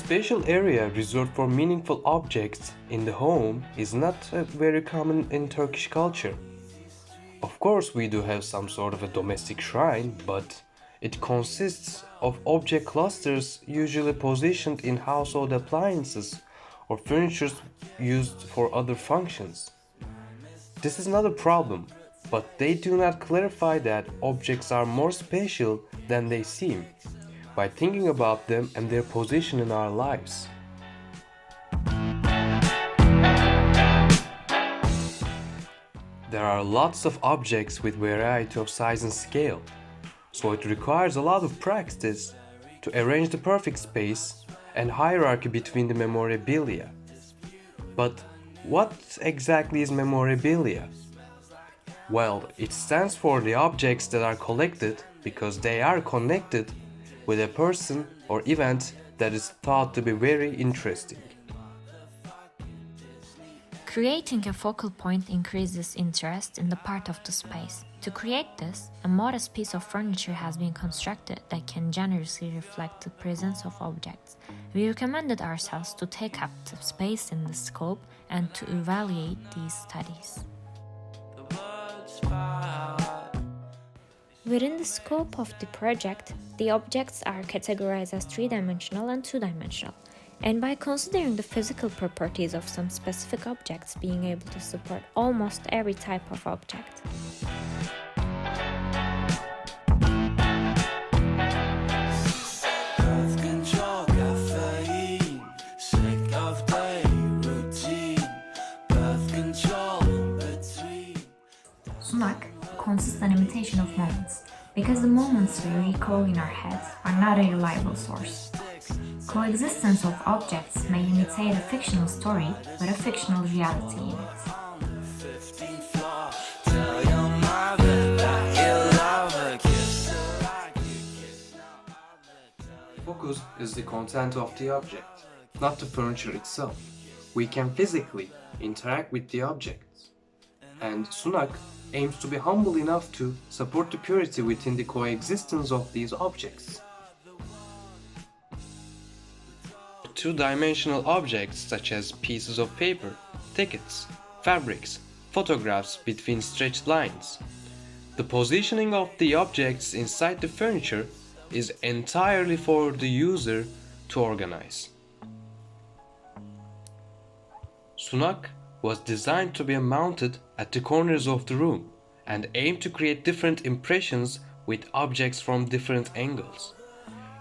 special area reserved for meaningful objects in the home is not very common in Turkish culture. Of course, we do have some sort of a domestic shrine, but it consists of object clusters usually positioned in household appliances or furniture used for other functions. This is not a problem, but they do not clarify that objects are more special than they seem by thinking about them and their position in our lives. There are lots of objects with variety of size and scale, so it requires a lot of practice to arrange the perfect space and hierarchy between the memorabilia. But what exactly is memorabilia? Well, it stands for the objects that are collected because they are connected with a person or event that is thought to be very interesting. Creating a focal point increases interest in the part of the space. To create this, a modest piece of furniture has been constructed that can generously reflect the presence of objects. We recommended ourselves to take up the space in the scope and to evaluate these studies. Within the scope of the project, the objects are categorized as three-dimensional and two-dimensional. And by considering the physical properties of some specific objects being able to support almost every type of object. SUNAK consists an imitation of moments, because the moments we recall in our heads are not a reliable source. Coexistence of objects may imitate a fictional story with a fictional reality in it. Focus is the content of the object, not the furniture itself. We can physically interact with the objects, and SUNAK aims to be humble enough to support the purity within the coexistence of these objects. Two-dimensional objects such as pieces of paper, tickets, fabrics, photographs between stretched lines. The positioning of the objects inside the furniture is entirely for the user to organize. SUNAK was designed to be mounted at the corners of the room and aimed to create different impressions with objects from different angles.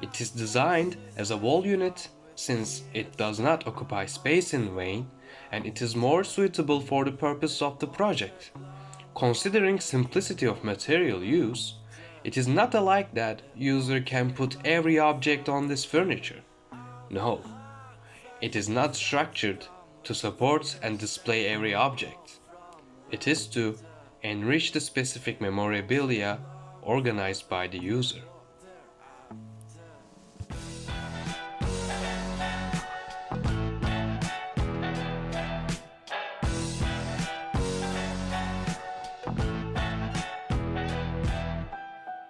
It is designed as a wall unit since it does not occupy space in vain, and it is more suitable for the purpose of the project. Considering simplicity of material use, it is not alike that user can put every object on this furniture. No, it is not structured to support and display every object. It is to enrich the specific memorabilia organized by the user.